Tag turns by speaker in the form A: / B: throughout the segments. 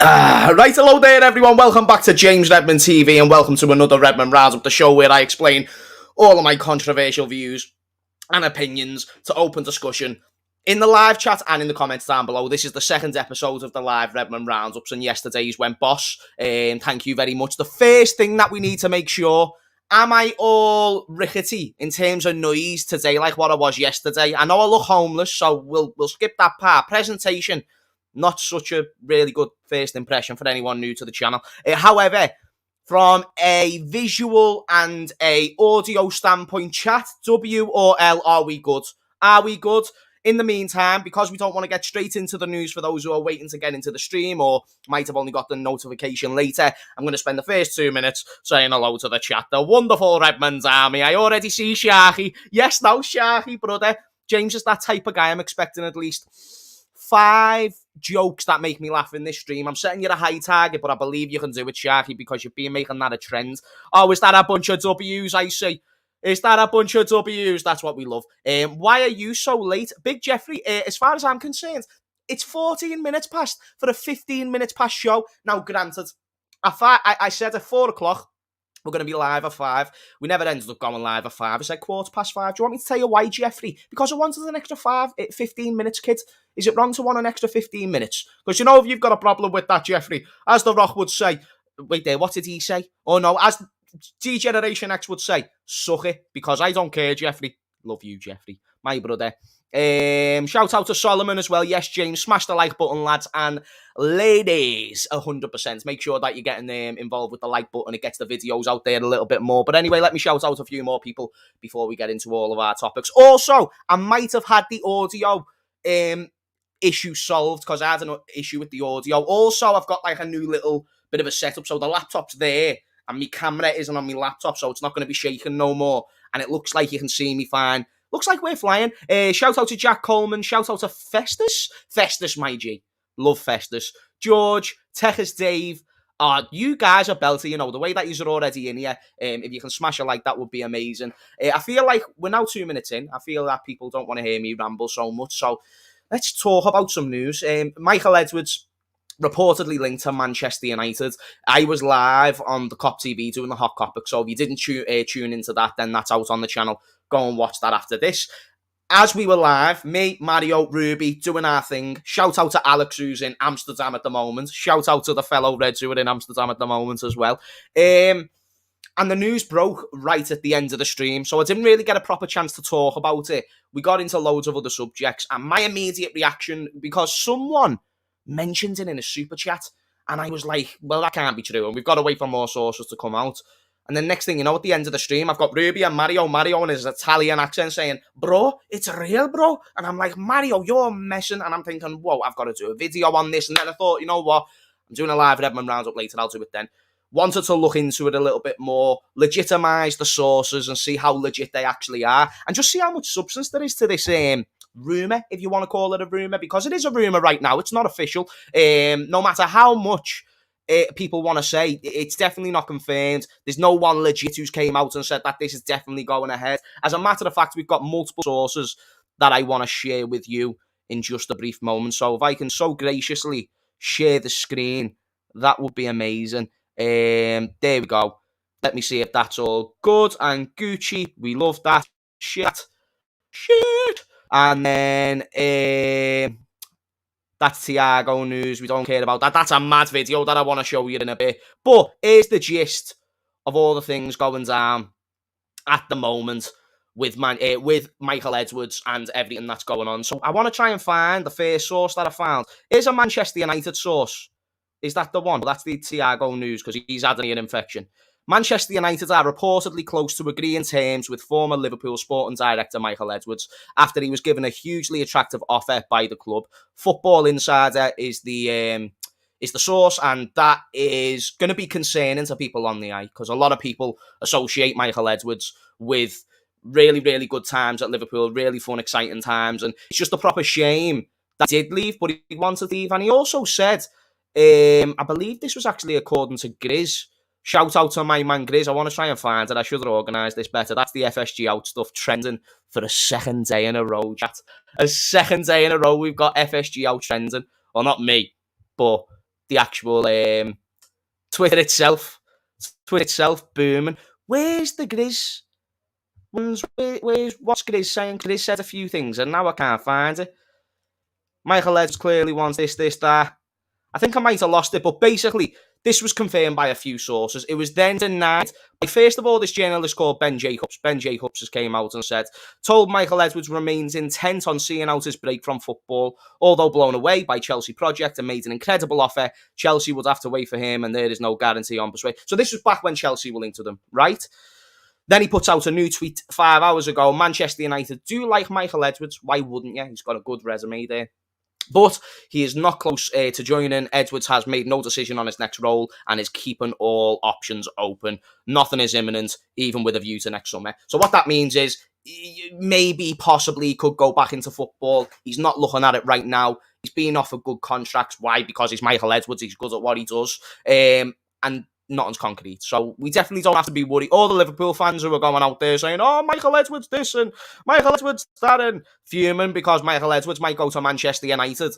A: Right, hello there everyone, welcome back to James Redmond TV and welcome to another Redmond Roundup, the show where I explain all of my controversial views and opinions to open discussion in the live chat and in the comments down below. This is the second episode of the live Redmond Roundups and yesterday's went boss. Thank you very much. The first thing that we need to make sure, am I all rickety in terms of noise today like what I was yesterday? I know I look homeless, so we'll skip that part. Presentation. Not such a really good first impression for anyone new to the channel. However, from a visual and a audio standpoint, chat, W or L, are we good? Are we good? In the meantime, because we don't want to get straight into the news for those who are waiting to get into the stream or might have only got the notification later, I'm going to spend the first 2 minutes saying hello to the chat. The wonderful Redmond's Army. I already see Sharky. Yes, no, Sharky, brother. James is that type of guy. I'm expecting at least 5 jokes that make me laugh in this stream. I'm setting you a high target, but I believe you can do it, Sharky, because you've been making that a trend. Oh, is that a bunch of W's, I see? Is that a bunch of W's? That's what we love. Why are you so late? Big Jeffrey, as far as I'm concerned, it's 14 minutes past for a 15 minutes past show. Now, granted, I said at 4 o'clock, we're going to be live at 5. We never ended up going live at 5. I said 5:15. Do you want me to tell you why, Jeffrey? Because I wanted an extra 15 minutes, kid. Is it wrong to want an extra 15 minutes? Because you know if you've got a problem with that, Jeffrey, as The Rock would say, wait there, what did he say? Oh no, as D-Generation X would say, suck it, because I don't care, Jeffrey. Love you, Jeffrey. My brother. Shout out to Solomon as well. Yes, James, smash the like button, lads and ladies. 100%. Make sure that you're getting involved with the like button. It gets the videos out there a little bit more. But anyway, let me shout out a few more people before we get into all of our topics. Also, I might have had the audio issue solved because I had an issue with the audio. Also, I've got like a new little bit of a setup. So the laptop's there and my camera isn't on my laptop, so it's not going to be shaking no more. And it looks like you can see me fine. Looks like we're flying. Shout out to Jack Coleman. Shout out to Festus. Festus, my G. Love Festus. George, Texas Dave. You guys are belter, you know, the way that you're already in here. If you can smash a like, that would be amazing. I feel like we're now 2 minutes in. I feel that people don't want to hear me ramble so much. So let's talk about some news. Michael Edwards reportedly linked to Manchester United. I was live on the Cop TV doing the Hot Topic, so if you didn't tune into that, then that's out on the channel. Go and watch that after this. As we were live, me, Mario, Ruby, doing our thing. Shout out to Alex, who's in Amsterdam at the moment. Shout out to the fellow Reds who are in Amsterdam at the moment as well. And the news broke right at the end of the stream, so I didn't really get a proper chance to talk about it. We got into loads of other subjects, and my immediate reaction, because someone mentioned it in a super chat, and I was like, well, that can't be true, and we've got to wait for more sources to come out. And then next thing you know, at the end of the stream, I've got Ruby and Mario in his Italian accent saying, bro, it's real, bro. And I'm like, Mario, you're messing. And I'm thinking, whoa, I've got to do a video on this. And then I thought, you know what? I'm doing a live Redmond Roundup later. I'll do it then. Wanted to look into it a little bit more, legitimize the sources and see how legit they actually are. And just see how much substance there is to this rumour, if you want to call it a rumour. Because it is a rumour right now. It's not official. No matter how much people want to say, it's definitely not confirmed. There's no one legit who's came out and said that this is definitely going ahead. As a matter of fact, we've got multiple sources that I want to share with you in just a brief moment. So if I can so graciously share the screen, that would be amazing. There we go. Let me see if that's all good and Gucci. We love that. Shit. And then that's Thiago news. We don't care about that. That's a mad video that I want to show you in a bit. But here's the gist of all the things going down at the moment with Michael Edwards and everything that's going on. So I want to try and find the first source that I found. Here's a Manchester United source. Is that the one? That's the Thiago news because he's had an ear infection. Manchester United are reportedly close to agreeing terms with former Liverpool sporting director Michael Edwards after he was given a hugely attractive offer by the club. Football Insider is the source, and that is going to be concerning to people on the eye because a lot of people associate Michael Edwards with really, really good times at Liverpool, really fun, exciting times, and it's just a proper shame that he did leave, but he wanted to leave. And he also said, I believe this was actually according to Grizz. Shout out to my man Grizz. I want to try and find it. I should have organised this better. That's the FSG out stuff trending for a second day in a row, chat. A second day in a row we've got FSG out trending. Well, not me, but the actual Twitter itself. Twitter itself booming. Where's the Grizz? What's Grizz saying? Grizz said a few things, and now I can't find it. Michael Edwards clearly wants this, that. I think I might have lost it, but basically, this was confirmed by a few sources. It was then denied. First of all, this journalist called Ben Jacobs. Ben Jacobs has came out and said, told Michael Edwards remains intent on seeing out his break from football. Although blown away by Chelsea project and made an incredible offer, Chelsea would have to wait for him, and there is no guarantee on persuasion. So this was back when Chelsea were linked to them, right? Then he puts out a new tweet 5 hours ago. Manchester United do like Michael Edwards. Why wouldn't you? He's got a good resume there. But he is not close to joining. Edwards has made no decision on his next role and is keeping all options open. Nothing is imminent, even with a view to next summer. So what that means is maybe, possibly, he could go back into football. He's not looking at it right now. He's being offered good contracts. Why? Because he's Michael Edwards. He's good at what he does. And nothing's concrete. So we definitely don't have to be worried. All the Liverpool fans who are going out there saying, oh, Michael Edwards this and Michael Edwards that, and fuming because Michael Edwards might go to Manchester United.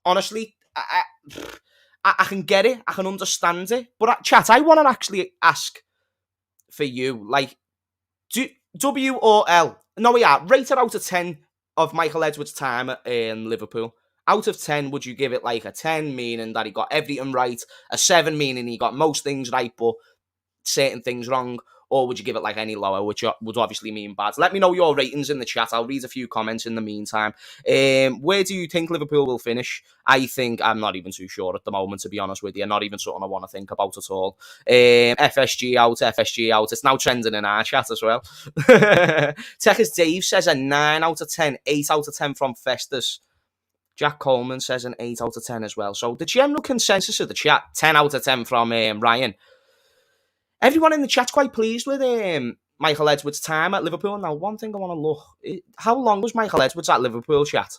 A: Honestly, I can get it. I can understand it. But chat, I want to actually ask for you, like, do W or L? No, we are. Rate it out of 10 of Michael Edwards' time in Liverpool. Out of 10, would you give it like a 10, meaning that he got everything right, a 7, meaning he got most things right, but certain things wrong, or would you give it like any lower, which would obviously mean bad? Let me know your ratings in the chat. I'll read a few comments in the meantime. Where do you think Liverpool will finish? I think, I'm not even too sure at the moment, to be honest with you. Not even something I want to think about at all. FSG out. It's now trending in our chat as well. Techers Dave says a 9 out of 10, 8 out of 10 from Festus. Jack Coleman says an 8 out of 10 as well. So the general consensus of the chat, 10 out of 10 from Ryan. Everyone in the chat's quite pleased with Michael Edwards' time at Liverpool. Now, one thing I want to look, how long was Michael Edwards at Liverpool, chat?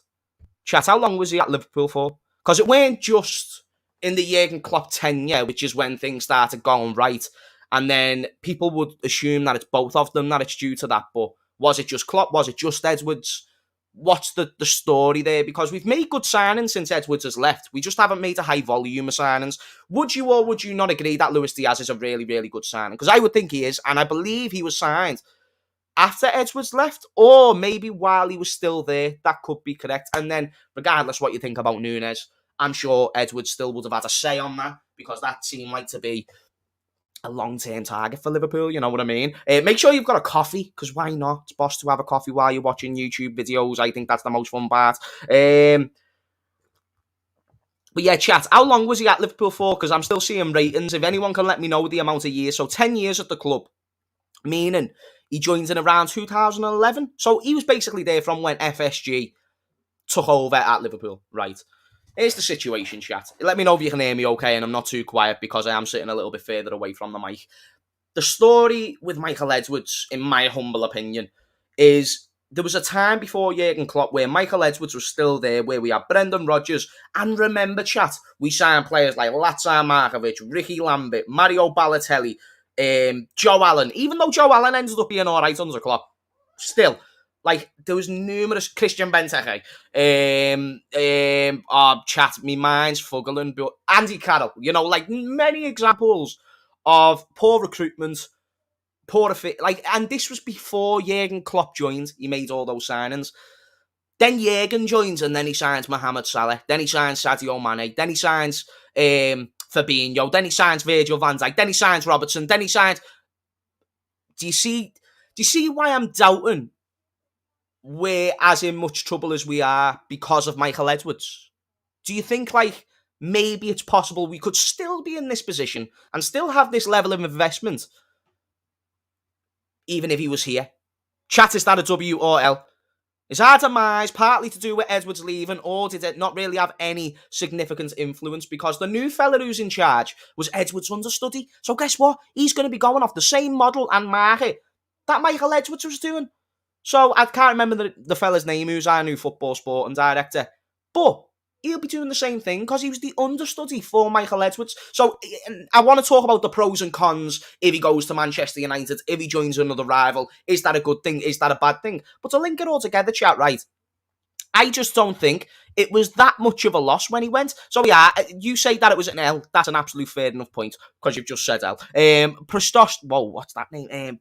A: Chat, how long was he at Liverpool for? Because it weren't just in the Jurgen Klopp tenure, which is when things started going right. And then people would assume that it's both of them, that it's due to that. But was it just Klopp? Was it just Edwards? What's the story there? Because we've made good signings since Edwards has left. We just haven't made a high volume of signings. Would you or would you not agree that Luis Diaz is a really, really good signing? Because I would think he is, and I believe he was signed after Edwards left, or maybe while he was still there. That could be correct. And then, regardless what you think about Núñez, I'm sure Edwards still would have had a say on that, because that seemed like to be a long-term target for Liverpool, you know what I mean? Make sure you've got a coffee, because why not? It's boss to have a coffee while you're watching YouTube videos. I think that's the most fun part. But yeah, chat, how long was he at Liverpool for? Because I'm still seeing ratings. If anyone can let me know the amount of years. So 10 years at the club, meaning he joined in around 2011. So he was basically there from when FSG took over at Liverpool, right? Here's the situation, chat. Let me know if you can hear me okay, and I'm not too quiet because I am sitting a little bit further away from the mic. The story with Michael Edwards, in my humble opinion, is there was a time before Jurgen Klopp where Michael Edwards was still there, where we had Brendan Rodgers, and remember, chat, we signed players like Lazar Markovic, Ricky Lambert, Mario Balotelli, Joe Allen. Even though Joe Allen ended up being all right under Klopp, still, like, there was numerous Christian Benteke, chat, me mind's fuggling, but Andy Carroll, you know, like many examples of poor recruitment, poor fit, like, and this was before Jurgen Klopp joined. He made all those signings. Then Jurgen joins, and then he signs Mohamed Salah. Then he signs Sadio Mane. Then he signs Fabinho. Then he signs Virgil van Dijk. Then he signs Robertson. Then he signs. Do you see why I'm doubting we're as in much trouble as we are because of Michael Edwards? Do you think, like, maybe it's possible we could still be in this position and still have this level of investment even if he was here? Chat, is that a W or L? Is our demise partly to do with Edwards leaving, or did it not really have any significant influence? Because the new fella who's in charge was Edwards' understudy. So guess what? He's going to be going off the same model and market that Michael Edwards was doing. So I can't remember the fella's name, who's our new football sporting director. But he'll be doing the same thing because he was the understudy for Michael Edwards. So I want to talk about the pros and cons if he goes to Manchester United, if he joins another rival. Is that a good thing? Is that a bad thing? But to link it all together, chat, right? I just don't think it was that much of a loss when he went. So yeah, you say that it was an L. That's an absolute fair enough point because you've just said L. Whoa, what's that name?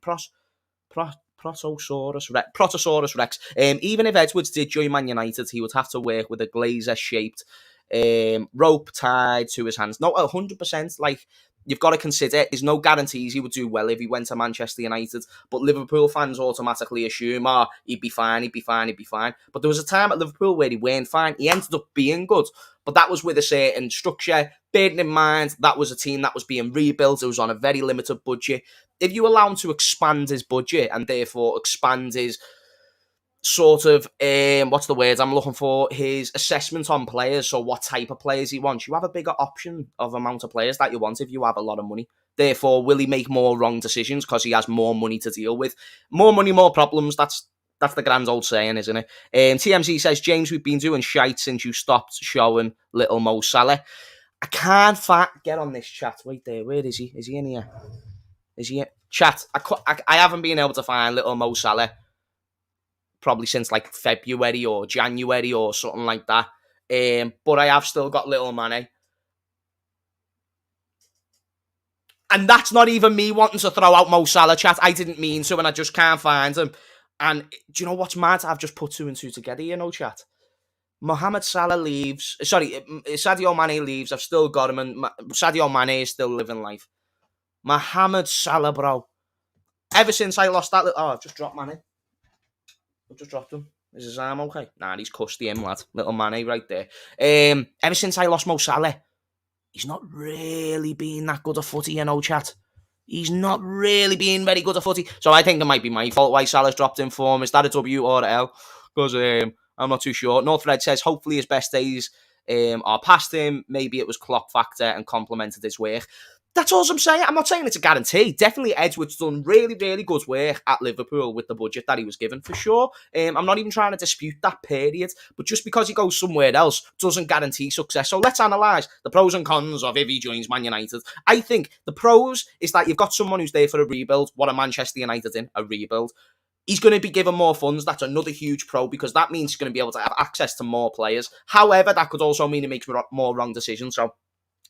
A: Protosaurus Rex. Even if Edwards did join Man United, he would have to work with a Glazer-shaped rope tied to his hands. No, 100%. Like, you've got to consider, there's no guarantees he would do well if he went to Manchester United, but Liverpool fans automatically assume, he'd be fine. But there was a time at Liverpool where he weren't fine. He ended up being good, but that was with a certain structure. Bearing in mind, that was a team that was being rebuilt. It was on a very limited budget. If you allow him to expand his budget and therefore expand his sort of, what's the word I'm looking for, his assessment on players, so what type of players he wants, you have a bigger option of amount of players that you want if you have a lot of money. Therefore, will he make more wrong decisions because he has more money to deal with? More money, more problems. That's the grand old saying, isn't it? TMZ says, James, we've been doing shite since you stopped showing little Mo Salah. I can't get on this chat. Wait there, where is he? Is he in here? Is he in? Chat, I haven't been able to find little Mo Salah probably since like February or January or something like that. But I have still got little Mane. And that's not even me wanting to throw out Mo Salah, chat. I didn't mean to, and I just can't find him. And do you know what's mad? I've just put 2 and 2 together, chat. Mohamed Salah leaves. Sorry, Sadio Mane leaves. I've still got him, and Sadio Mane is still living life. Mohamed Salah, bro. Ever since I lost that... I've just dropped Mane. I've just dropped him. Is his arm okay? Nah, he's custy him, lad. Little Mane right there. Ever since I lost Mo Salah, he's not really been that good a footy, chat. He's not really been very good a footy. So I think it might be my fault why Salah's dropped in form. Is that a W or an L? Because I'm not too sure. Northred says, hopefully his best days are past him. Maybe it was Klopp factor and complemented his work. That's all I'm saying. I'm not saying it's a guarantee. Definitely Edwards done really, really good work at Liverpool with the budget that he was given, for sure. I'm not even trying to dispute that period, but just because he goes somewhere else doesn't guarantee success. So let's analyse the pros and cons of if he joins Man United. I think the pros is that you've got someone who's there for a rebuild. What are Manchester United in? A rebuild. He's going to be given more funds. That's another huge pro because that means he's going to be able to have access to more players. However, that could also mean he makes more wrong decisions. So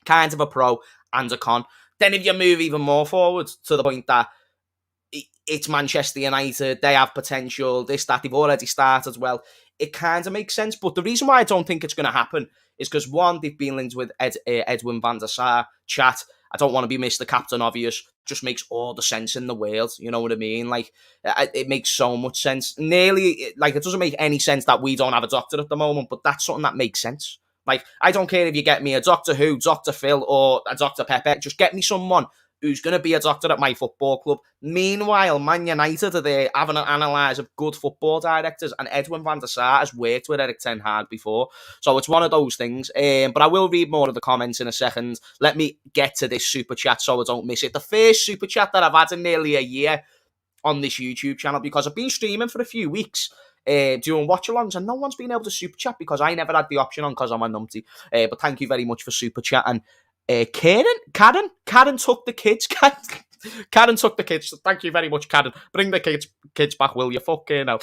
A: kind of a pro and a con. Then if you move even more forward to the point that it's Manchester United, they have potential, this, that, they've already started well, it kind of makes sense. But the reason why I don't think it's going to happen is because, one, they've been linked with Edwin Van Der Sar, chat. I don't want to be Mr. Captain Obvious. Just makes all the sense in the world. You know what I mean? Like, it makes so much sense. Nearly, like, it doesn't make any sense that we don't have a doctor at the moment, but that's something that makes sense. Like, I don't care if you get me a Doctor Who, Dr. Phil, or a Dr. Pepper. Just get me someone who's going to be a doctor at my football club. Meanwhile, Man United are there having an analyse of good football directors, and Edwin Van Der Sar has worked with Erik ten Hag before. So it's one of those things. But I will read more of the comments in a second. Let me get to this super chat so I don't miss it. The first super chat that I've had in nearly a year on this YouTube channel, because I've been streaming for a few weeks, doing watch-alongs, and no one's been able to super chat because I never had the option on because I'm a numpty. But thank you very much for super chat. And Karen took the kids. Karen took the kids. Thank you very much, Karen. Bring the kids back, will you? Fucking hell.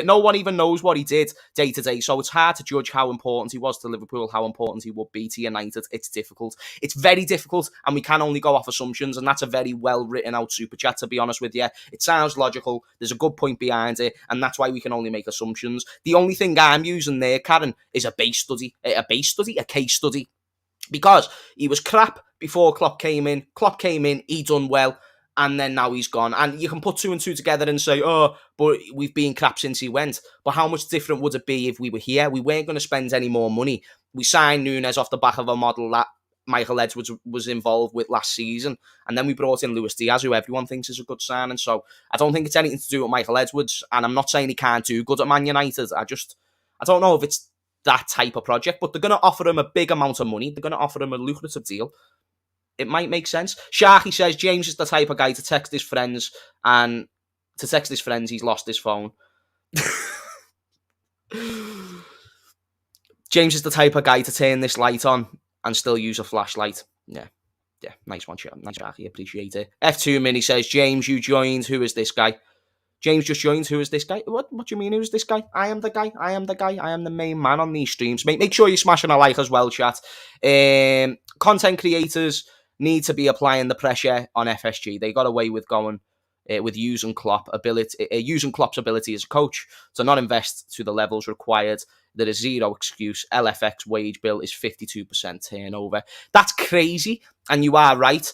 A: No one even knows what he did day to day, so it's hard to judge how important he was to Liverpool, how important he would be to United. It's difficult. It's very difficult, and we can only go off assumptions, and that's a very well written out super chat, to be honest with you. It sounds logical. There's a good point behind it, and that's why we can only make assumptions. The only thing I'm using there, Karen, is a case study. Because he was crap before Klopp came in. Klopp came in, he done well, and then now he's gone. And you can put 2 and 2 together and say, oh, but we've been crap since he went. But how much different would it be if we were here? We weren't going to spend any more money. We signed Nunes off the back of a model that Michael Edwards was involved with last season. And then we brought in Luis Diaz, who everyone thinks is a good signing. So I don't think it's anything to do with Michael Edwards. And I'm not saying he can't do good at Man United. I don't know if it's that type of project, but they're going to offer him a big amount of money. They're going to offer him a lucrative deal. It might make sense. Sharky says James is the type of guy to text his friends, and to text his friends he's lost his phone. James is the type of guy to turn this light on and still use a flashlight. Yeah, nice one, Sharky. Appreciate it. F2 Mini says, James, you joined. Who is this guy? James just joined. Who is this guy? What do you mean, who's this guy? I am the guy. I am the guy. I am the main man on these streams. Make sure you're smashing a like as well, chat. Content creators need to be applying the pressure on FSG. They got away with going with using Klopp's ability as a coach to not invest to the levels required. There is zero excuse. LFX wage bill is 52% turnover. That's crazy, and you are right.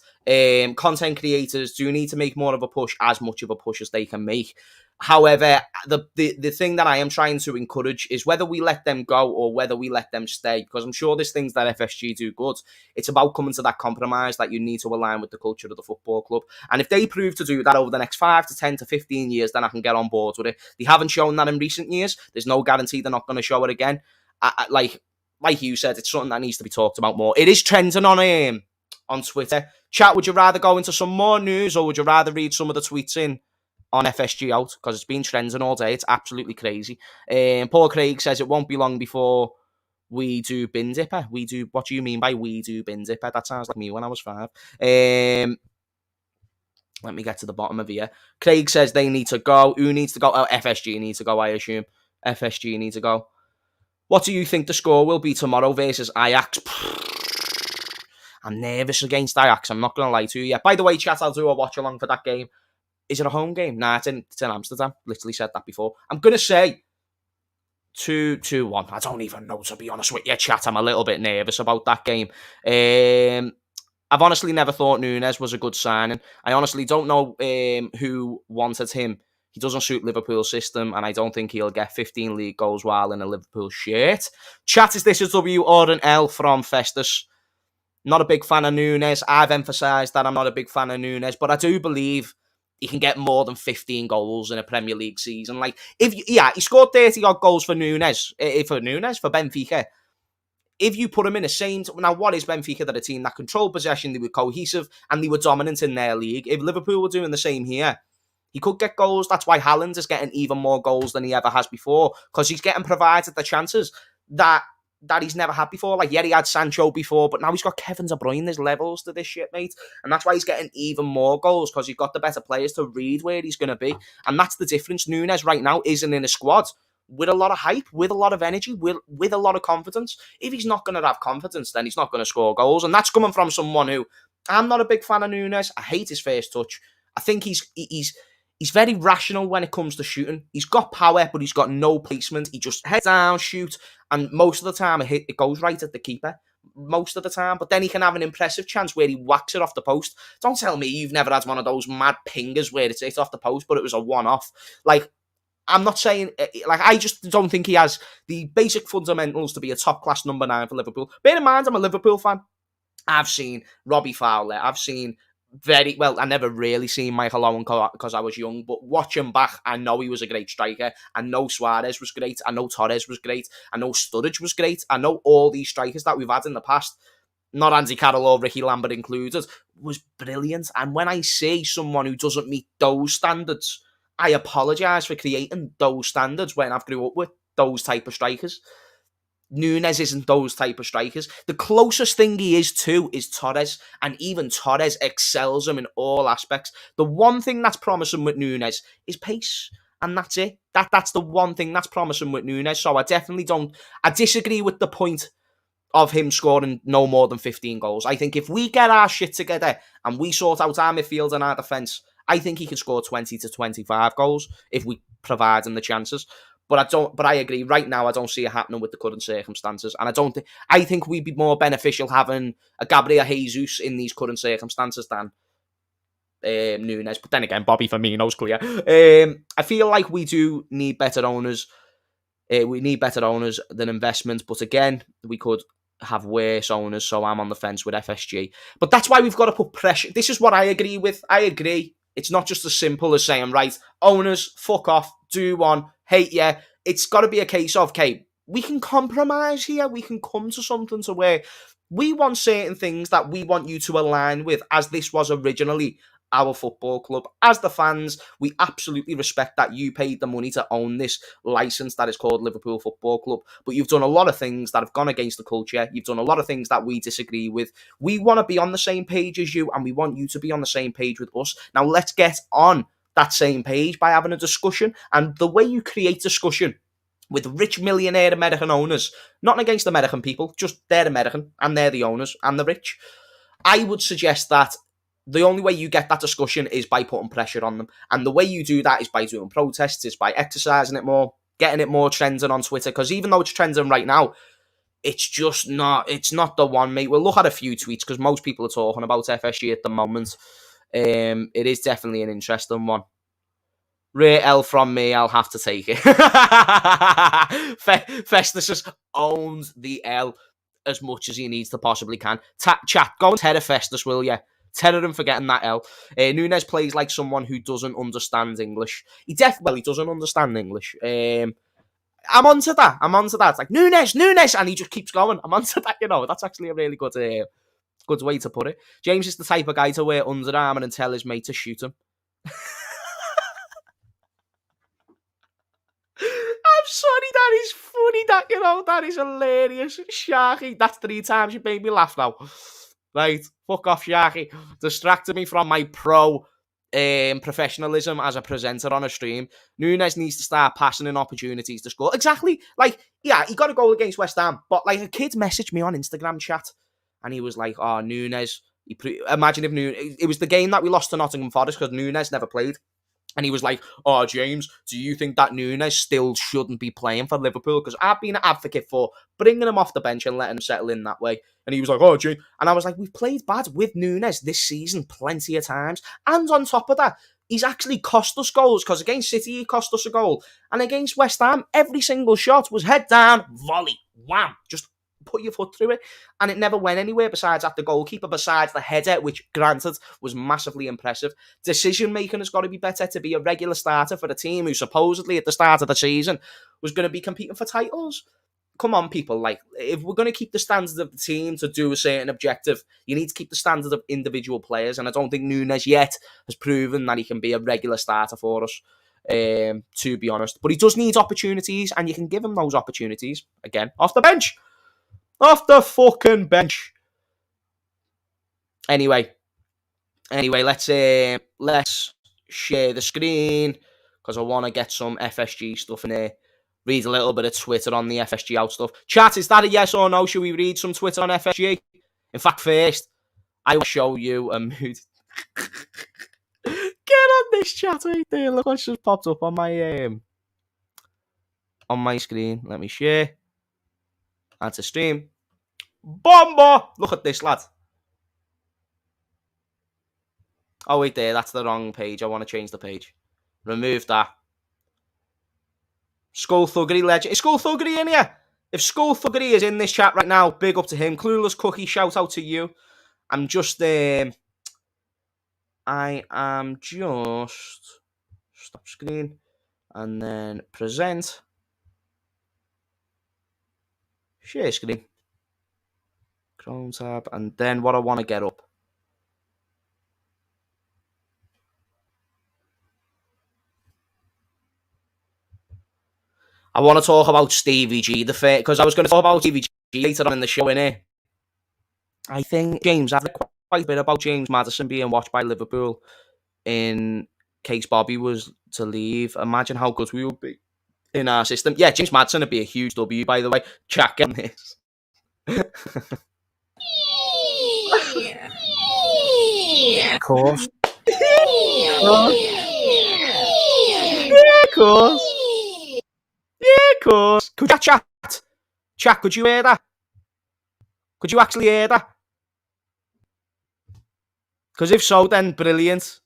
A: Content creators do need to make more of a push, as much of a push as they can make. However, the thing that I am trying to encourage is whether we let them go or whether we let them stay, because I'm sure there's things that FSG do good. It's about coming to that compromise that you need to align with the culture of the football club. And if they prove to do that over the next 5 to 10 to 15 years, then I can get on board with it. They haven't shown that in recent years. There's no guarantee they're not going to show it again. Like you said, it's something that needs to be talked about more. It is trending on Twitter. Chat, would you rather go into some more news or would you rather read some of the tweets in on FSG out? Because it's been trending all day. It's absolutely crazy. Paul Craig says it won't be long before we do bin dipper. We do. What do you mean by we do bin dipper? That sounds like me when I was 5. Let me get to the bottom of here. Craig says they need to go. Who needs to go? Oh, FSG needs to go, I assume. FSG needs to go. What do you think the score will be tomorrow versus Ajax? I'm nervous against Ajax. I'm not going to lie to you yet. By the way, chat, I'll do a watch along for that game. Is it a home game? Nah, it's in Amsterdam. Literally said that before. I'm going to say 2-1. I don't even know, to be honest with you, chat. I'm a little bit nervous about that game. I've honestly never thought Núñez was a good signing. I honestly don't know who wanted him. He doesn't suit Liverpool's system, and I don't think he'll get 15 league goals while in a Liverpool shirt. Chat, is this a W or an L from Festus? Not a big fan of Núñez. I've emphasised that I'm not a big fan of Núñez, but I do believe he can get more than 15 goals in a Premier League season. Like, he scored 30 odd goals for Benfica. If you put him in the same... Now, what is Benfica? They're a team that controlled possession, they were cohesive, and they were dominant in their league. If Liverpool were doing the same here, he could get goals. That's why Haaland is getting even more goals than he ever has before, because he's getting provided the chances that he's never had before. Like, yeah, he had Sancho before, but now he's got Kevin De Bruyne. There's levels to this shit, mate. And that's why he's getting even more goals, because he's got the better players to read where he's going to be. And that's the difference. Núñez right now isn't in a squad with a lot of hype, with a lot of energy, with a lot of confidence. If he's not going to have confidence, then he's not going to score goals. And that's coming from someone who... I'm not a big fan of Núñez. I hate his first touch. I think he's very rational when it comes to shooting. He's got power, but he's got no placement. He just heads down, shoot, and most of the time it goes right at the keeper. Most of the time. But then he can have an impressive chance where he whacks it off the post. Don't tell me you've never had one of those mad pingers where it's off the post, but it was a one-off. Like, I'm not saying... Like, I just don't think he has the basic fundamentals to be a top-class number 9 for Liverpool. Bear in mind, I'm a Liverpool fan. I've seen Robbie Fowler. I've seen... I never really seen Michael Owen because I was young, but watching back, I know he was a great striker. I know Suarez was great. I know Torres was great. I know Sturridge was great. I know all these strikers that we've had in the past, not Andy Carroll or Ricky Lambert included, was brilliant. And when I see someone who doesn't meet those standards, I apologise for creating those standards when I've grew up with those type of strikers. Núñez isn't those type of strikers. The closest thing he is to is Torres, and even Torres excels him in all aspects. The one thing that's promising with Núñez is pace, and that's it. That's the one thing that's promising with Núñez. So I definitely don't... I disagree with the point of him scoring no more than 15 goals. I think if we get our shit together and we sort out our midfield and our defence, I think he can score 20 to 25 goals if we provide him the chances. But I agree. Right now, I don't see it happening with the current circumstances, and I think we'd be more beneficial having a Gabriel Jesus in these current circumstances than Núñez. But then again, Bobby Firmino's clear. I feel like we do need better owners. We need better owners than investments. But again, we could have worse owners. So I'm on the fence with FSG. But that's why we've got to put pressure. This is what I agree with. I agree. It's not just as simple as saying, right, owners, fuck off, do one, hate you. It's got to be a case of, okay, we can compromise here. We can come to something to where we want certain things that we want you to align with, as this was originally our football club. As the fans, we absolutely respect that you paid the money to own this license that is called Liverpool Football Club. But you've done a lot of things that have gone against the culture. You've done a lot of things that we disagree with. We want to be on the same page as you, and we want you to be on the same page with us. Now, let's get on that same page by having a discussion. And the way you create discussion with rich millionaire American owners, not against American people, just they're American and they're the owners and the rich, I would suggest that the only way you get that discussion is by putting pressure on them. And the way you do that is by doing protests, is by exercising it more, getting it more trending on Twitter. Because even though it's trending right now, it's not the one, mate. We'll look at a few tweets because most people are talking about FSG at the moment. It is definitely an interesting one. Rare L from me, I'll have to take it. Festus just owns the L as much as he needs to possibly can. Chat, go and terror Festus, will ya? Terror him for getting that L. Nunes plays like someone who doesn't understand English. He doesn't understand English. I'm onto that. It's like, Nunes, and he just keeps going. I'm onto that, That's actually a really good way to put it. James is the type of guy to wear Under Armour and tell his mate to shoot him. I'm sorry, that is funny, that is hilarious. Sharky, that's 3 times you made me laugh now. Right, fuck off, Sharky. Distracted me from my professionalism as a presenter on a stream. Nunes needs to start passing in opportunities to score. Exactly. Yeah, he got a goal against West Ham, but a kid messaged me on Instagram chat, and he was like, "Oh, Nunes." Imagine if Nunes. It was the game that we lost to Nottingham Forest because Nunes never played. And he was like, "Oh, James, do you think that Nunes still shouldn't be playing for Liverpool? Because I've been an advocate for bringing him off the bench and letting him settle in that way." And he was like, "Oh, James." And I was like, we've played bad with Nunes this season plenty of times. And on top of that, he's actually cost us goals because against City, he cost us a goal. And against West Ham, every single shot was head down, volley, wham, just put your foot through it, and it never went anywhere besides at the goalkeeper, besides the header, which granted was massively impressive. Decision making has got to be better to be a regular starter for a team who supposedly at the start of the season was going to be competing for titles. Come on, people, if we're going to keep the standards of the team to do a certain objective, you need to keep the standards of individual players, and I don't think Nunes yet has proven that he can be a regular starter for us, to be honest. But he does need opportunities, and you can give him those opportunities, again, off the bench. Off the fucking bench. Anyway, let's share the screen because I want to get some FSG stuff in here. Read a little bit of Twitter on the FSG out stuff. Chat, is that a yes or no? Should we read some Twitter on FSG? In fact, first, I will show you a mood. Get on this chat right there. Look what's just popped up on my screen. Let me share. Add to stream. Bomber! Look at this, lad. Oh, wait there. That's the wrong page. I want to change the page. Remove that. Skull Thuggery legend. Is Skull Thuggery in here? If Skull Thuggery is in this chat right now, big up to him. Clueless Cookie, shout out to you. I'm just... I am just... Stop screen. And then present. Share screen. Chrome tab. And then what I want to get up. I want to talk about Stevie G, because I was going to talk about Stevie G later on in the show, innit? I think, James, I've read quite a bit about James Maddison being watched by Liverpool in case Bobby was to leave. Imagine how good we would be in our system. Yeah, James Maddison would be a huge W, by the way. Check on this. Of course. Yeah, of course. Yeah, of course. Could you chat? Chat, could you hear that? Could you actually hear that? Because if so, then brilliant.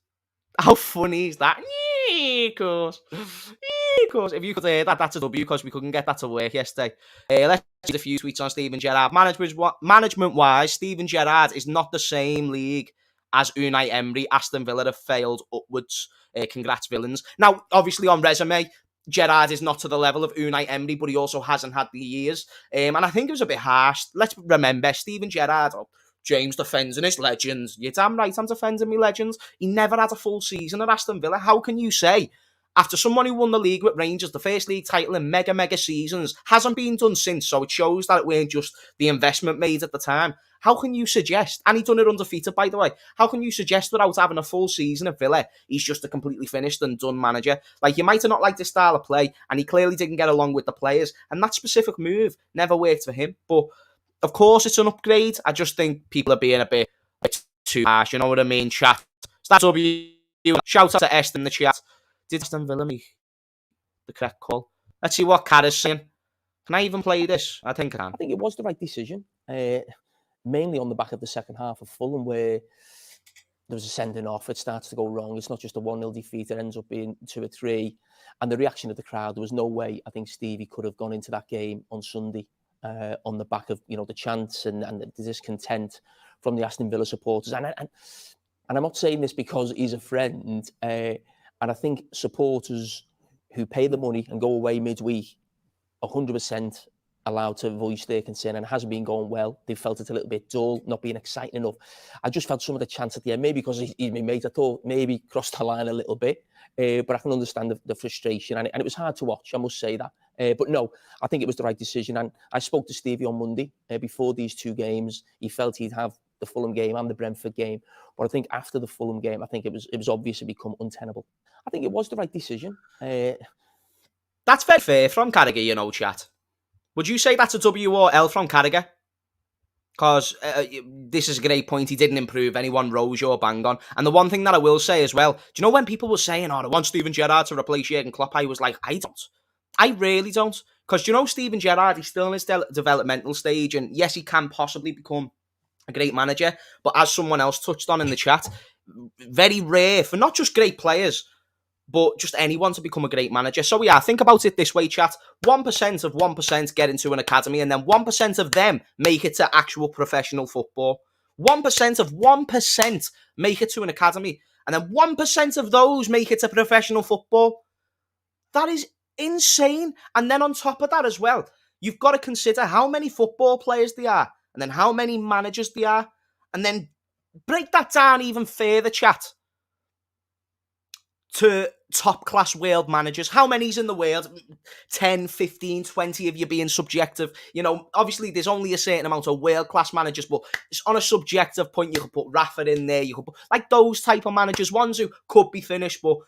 A: How funny is that? Yeah, of course. Yeah, of course. If you could hear that, that's a W because we couldn't get that to work yesterday. Let's read a few tweets on Steven Gerrard. Management-wise, Steven Gerrard is not the same league as Unai Emery. Aston Villa have failed upwards. Congrats, villains. Now, obviously on resume, Gerrard is not to the level of Unai Emery, but he also hasn't had the years. And I think it was a bit harsh. Let's remember, Steven Gerrard, James defending his legends. You're damn right I'm defending my legends. He never had a full season at Aston Villa. How can you say after someone who won the league with Rangers, the first league title in mega seasons, hasn't been done since. So it shows that it weren't just the investment made at the time. How can you suggest, and he done it undefeated, by the way, how can you suggest without having a full season at Villa, he's just a completely finished and done manager? Like, you might have not liked his style of play, and he clearly didn't get along with the players, and that specific move never worked for him. But, of course, it's an upgrade. I just think people are being a bit too harsh, you know what I mean, chat? That's W. Shout out to Est in the chat. Did Aston Villa make the correct call? Let's see what Kat is saying. Can I even play this? I think I can.
B: I think it was the right decision. Mainly on the back of the second half of Fulham, where there was a sending off, it starts to go wrong. It's not just a 1-0 defeat, it ends up being 2-3. And the reaction of the crowd, there was no way I think Stevie could have gone into that game on Sunday on the back of, you know, the chants and the discontent from the Aston Villa supporters. And I'm not saying this because he's a friend. And I think supporters who pay the money and go away midweek 100% allowed to voice their concern, and it hasn't been going well. They felt it a little bit dull, not being exciting enough. I just felt some of the chants at the end, maybe because he's my mate, I thought maybe crossed the line a little bit, but I can understand the frustration, and it was hard to watch, I must say that. But no, I think it was the right decision, and I spoke to Stevie on Monday before these two games. He felt he'd have the Fulham game and the Brentford game, but I think after the Fulham game, I think it was obvious it become untenable. I think it was the right decision.
A: That's very fair from Carragher, you know, chat. Would you say that's a W or L from Carragher? Because this is a great point. He didn't improve. Anyone rose your bang on. And the one thing that I will say as well, do you know when people were saying, oh, I want Steven Gerrard to replace Jurgen Klopp? I was like, I don't. I really don't. Because, you know, Steven Gerrard, he's still in his developmental stage. And yes, he can possibly become a great manager. But as someone else touched on in the chat, very rare for not just great players, but just anyone to become a great manager. So yeah, think about it this way, chat. 1% of 1% get into an academy, and then 1% of them make it to actual professional football. 1% of 1% make it to an academy, and then 1% of those make it to professional football. That is insane. And then on top of that as well, you've got to consider how many football players there are, and then how many managers there are, and then break that down even further, chat, to top-class world managers. How many's in the world? 10, 15, 20 of you being subjective. You know, obviously there's only a certain amount of world-class managers, but it's on a subjective point. You could put Rafa in there. You could put, like, those type of managers, ones who could be finished, but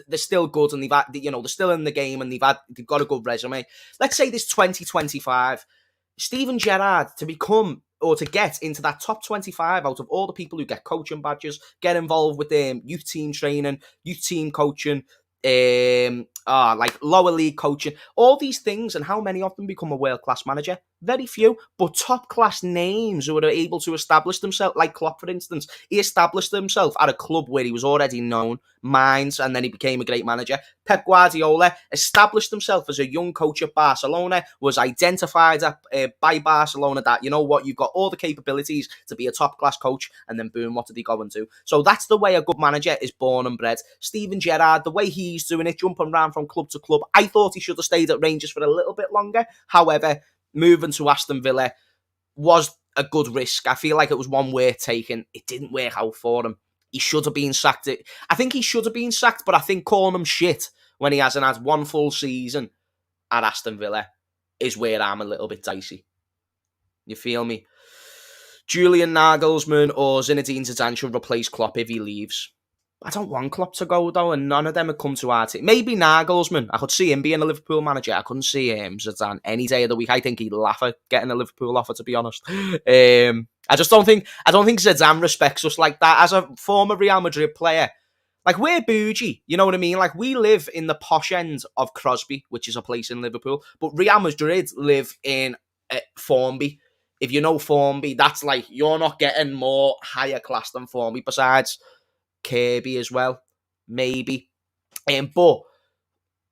A: they're still good, and they're still in the game, and they've got a good resume. Let's say this 2025. Steven Gerrard to become or to get into that top 25 out of all the people who get coaching badges, get involved with youth team training, youth team coaching, like lower league coaching, all these things, and how many of them become a world-class manager? Very few, but top-class names who are able to establish themselves, like Klopp, for instance. He established himself at a club where he was already known, Mainz, and then he became a great manager. Pep Guardiola established himself as a young coach at Barcelona, was identified by Barcelona that, you know what, you've got all the capabilities to be a top-class coach, and then boom, what did he go and do? So that's the way a good manager is born and bred. Steven Gerrard, the way he's doing it, jumping around from club to club, I thought he should have stayed at Rangers for a little bit longer. However, moving to Aston Villa was a good risk. I feel like it was one worth taking. It didn't work out for him. He should have been sacked. I think he should have been sacked, but I think calling him shit when he hasn't had one full season at Aston Villa is where I'm a little bit dicey. You feel me? Julian Nagelsmann or Zinedine Zidane should replace Klopp if he leaves. I don't want Klopp to go, though, and none of them have come to our team. Maybe Nagelsmann. I could see him being a Liverpool manager. I couldn't see him, Zidane, any day of the week. I think he'd laugh at getting a Liverpool offer, to be honest. I don't think Zidane respects us like that. As a former Real Madrid player, like, we're bougie, you know what I mean? Like, we live in the posh end of Crosby, which is a place in Liverpool, but Real Madrid live in Formby. If you know Formby, that's like, you're not getting more higher class than Formby, besides Kirby as well, maybe. But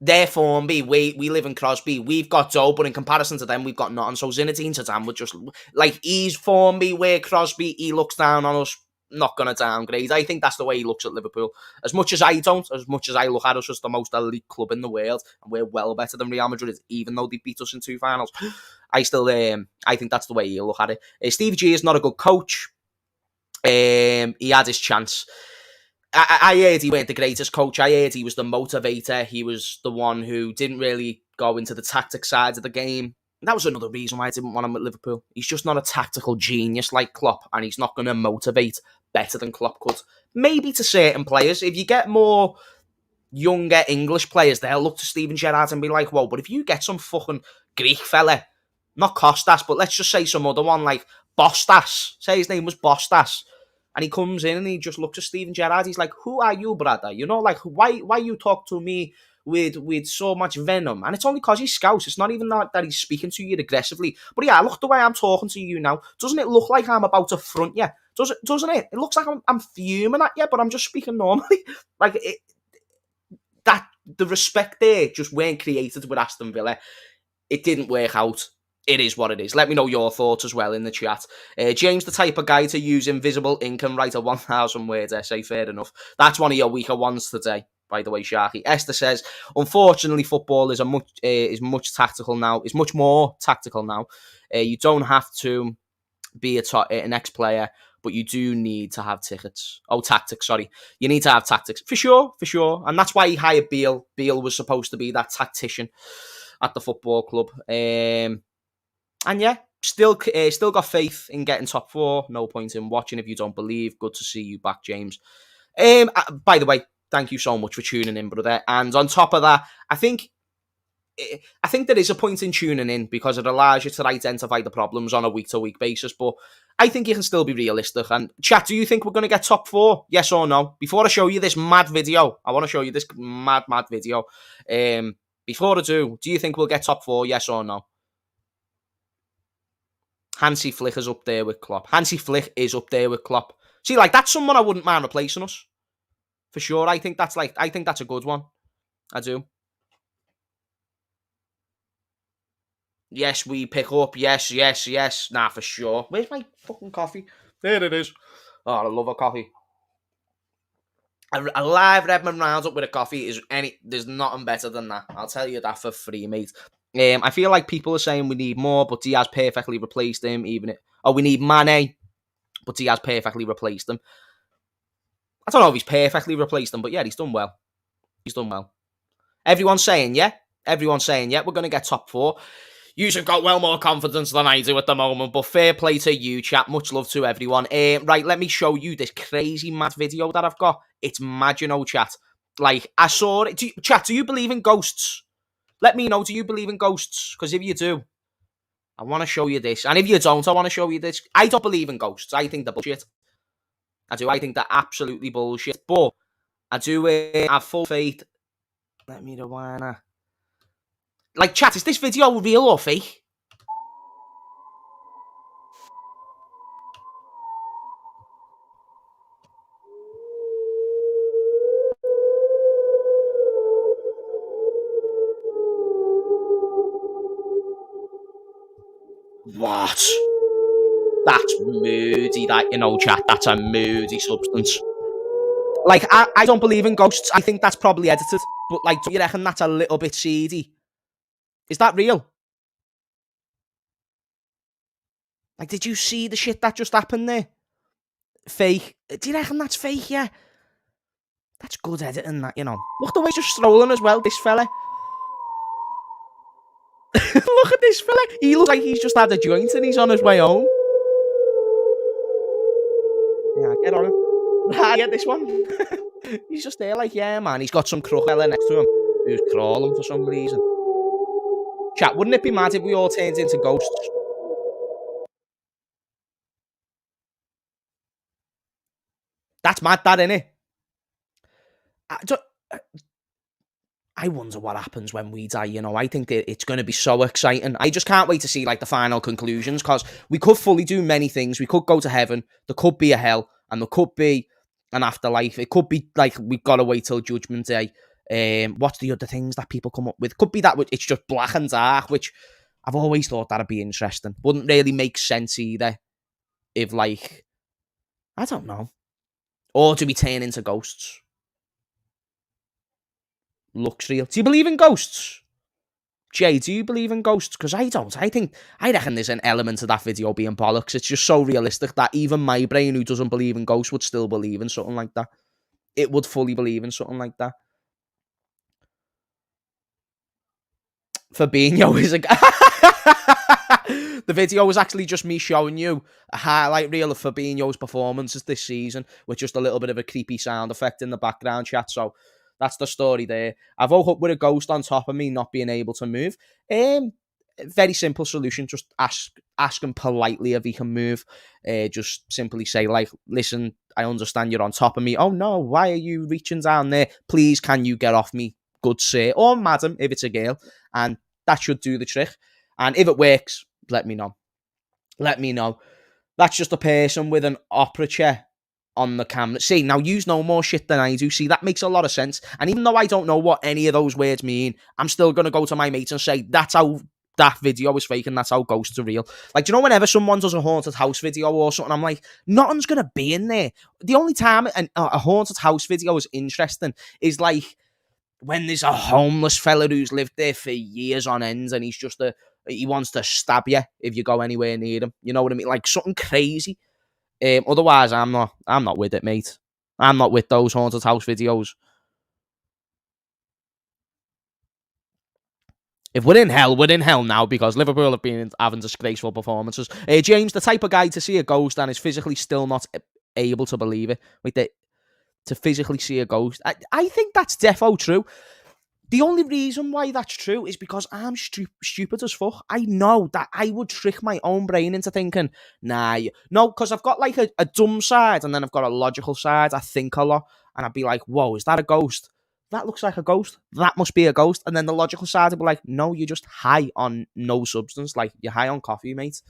A: they're Formby, we live in Crosby, we've got dough, but in comparison to them, we've got nothing. So Zinedine Zidane would just, like, he's Formby, we're Crosby, he looks down on us, not going to downgrade. I think that's the way he looks at Liverpool. As much as I don't, as much as I look at us as the most elite club in the world, and we're well better than Real Madrid, even though they beat us in 2 finals, I still, I think that's the way he'll look at it. Stevie G is not a good coach. He had his chance. I heard he weren't the greatest coach. I heard he was the motivator. He was the one who didn't really go into the tactic side of the game. And that was another reason why I didn't want him at Liverpool. He's just not a tactical genius like Klopp, and he's not going to motivate better than Klopp could. Maybe to certain players. If you get more younger English players, they'll look to Steven Gerrard and be like, whoa, but if you get some fucking Greek fella, not Kostas, but let's just say some other one like Bostas, say his name was Bostas, and he comes in and he just looks at Steven Gerrard, he's like, who are you, brother? You know, like, why you talk to me with so much venom? And it's only because he's Scouse. It's not even that he's speaking to you aggressively. But yeah, look the way I'm talking to you now. Doesn't it look like I'm about to front you? Doesn't it? It looks like I'm fuming at you, but I'm just speaking normally. Like, that the respect there just weren't created with Aston Villa. It didn't work out. It is what it is. Let me know your thoughts as well in the chat. James, the type of guy to use invisible ink and write a 1,000 word essay. Fair enough. That's one of your weaker ones today, by the way, Sharky. Esther says, unfortunately, football is much tactical now. It's much more tactical now. You don't have to be an ex-player, but you do need to have tactics. Sorry. You need to have tactics. For sure. And that's why he hired Beale. Beale was supposed to be that tactician at the football club. And yeah, still got faith in getting top 4. No point in watching if you don't believe. Good to see you back, James. By the way, thank you so much for tuning in, brother. And on top of that, I think there is a point in tuning in because it allows you to identify the problems on a week-to-week basis. But I think you can still be realistic. And chat, do you think we're going to get top 4? Yes or no? Before I show you this mad video, I want to show you this mad video. Before I do you think we'll get top 4? Yes or no? Hansi Flick is up there with Klopp. Hansi Flick is up there with Klopp. See, like, that's someone I wouldn't mind replacing us. For sure. I think that's a good one. I do. Yes, we pick up. Yes. Nah, for sure. Where's my fucking coffee? There it is. Oh, I love a coffee. A live Redmond rounds up with a coffee there's nothing better than that. I'll tell you that for free, mate. I feel like people are saying we need more, but Diaz perfectly replaced him. We need Mane, but Diaz perfectly replaced him. I don't know if he's perfectly replaced him, but yeah, he's done well. Everyone's saying, yeah, we're going to get top 4. You've got well more confidence than I do at the moment, but fair play to you, chat. Much love to everyone. Right, let me show you this crazy mad video that I've got. It's mad, you know, chat. Like, I saw it. Chat, do you believe in ghosts? Let me know, do you believe in ghosts? Because if you do, I want to show you this. And if you don't, I want to show you this. I don't believe in ghosts. I think they're bullshit. I do. I think they're absolutely bullshit. But I do have full faith. Let me rewind. Like, chat, is this video real or fake? What? That's moody, that, you know, chat. That's a moody substance. Like, I don't believe in ghosts. I think that's probably edited. But, like, do you reckon that's a little bit seedy? Is that real? Like, did you see the shit that just happened there? Fake. Do you reckon that's fake? Yeah. That's good editing, that, you know. Look the way he's just strolling as well, this fella. Look at this fella. He looks like he's just had a joint and he's on his way home. Yeah, get on him. Yeah, this one. He's just there like, yeah, man. He's got some crook fella next to him who's crawling for some reason. Chat, wouldn't it be mad if we all turned into ghosts? That's mad, that, innit? I wonder what happens when we die, you know. I think it's going to be so exciting. I just can't wait to see, like, the final conclusions, because we could fully do many things. We could go to heaven. There could be a hell, and there could be an afterlife. It could be, like, we've got to wait till Judgment Day. What's the other things that people come up with? Could be that it's just black and dark, which I've always thought that'd be interesting. Wouldn't really make sense either if, like, I don't know. Or do we turn into ghosts? Looks real. Do you believe in ghosts? Jay, do you believe in ghosts? Because I don't. I reckon there's an element of that video being bollocks. It's just so realistic that even my brain, who doesn't believe in ghosts, would still believe in something like that. it would fully believe in something like that. Fabinho is a... The video was actually just me showing you a highlight reel of Fabinho's performances this season with just a little bit of a creepy sound effect in the background, chat. So that's the story there. I've woke up with a ghost on top of me not being able to move. Very simple solution. Just ask him politely if he can move. Just simply say, like, listen, I understand you're on top of me. Oh no, why are you reaching down there? Please, can you get off me, good sir, or madam, if it's a girl. And that should do the trick. And if it works, let me know. Let me know. That's just a person with an opera chair on the camera. See, now you know more shit than I do. See, that makes a lot of sense. And even though I don't know what any of those words mean, I'm still going to go to my mates and say, that's how that video is fake and that's how ghosts are real. Like, do you know whenever someone does a haunted house video or something, I'm like, nothing's going to be in there. The only time a haunted house video is interesting is like when there's a homeless fella who's lived there for years on end and he's just he wants to stab you if you go anywhere near him. You know what I mean? Like something crazy. Otherwise, I'm not with it, mate. I'm not with those haunted house videos. If we're in hell now because Liverpool have been having disgraceful performances. James, the type of guy to see a ghost and is physically still not able to believe it. Like to physically see a ghost. I think that's defo true. The only reason why that's true is because I'm stupid as fuck. I know that I would trick my own brain into thinking, no, because I've got like a dumb side and then I've got a logical side. I think a lot and I'd be like, whoa, is that a ghost? That looks like a ghost. That must be a ghost. And then the logical side would be like, no, you're just high on no substance. Like, you're high on coffee, mate.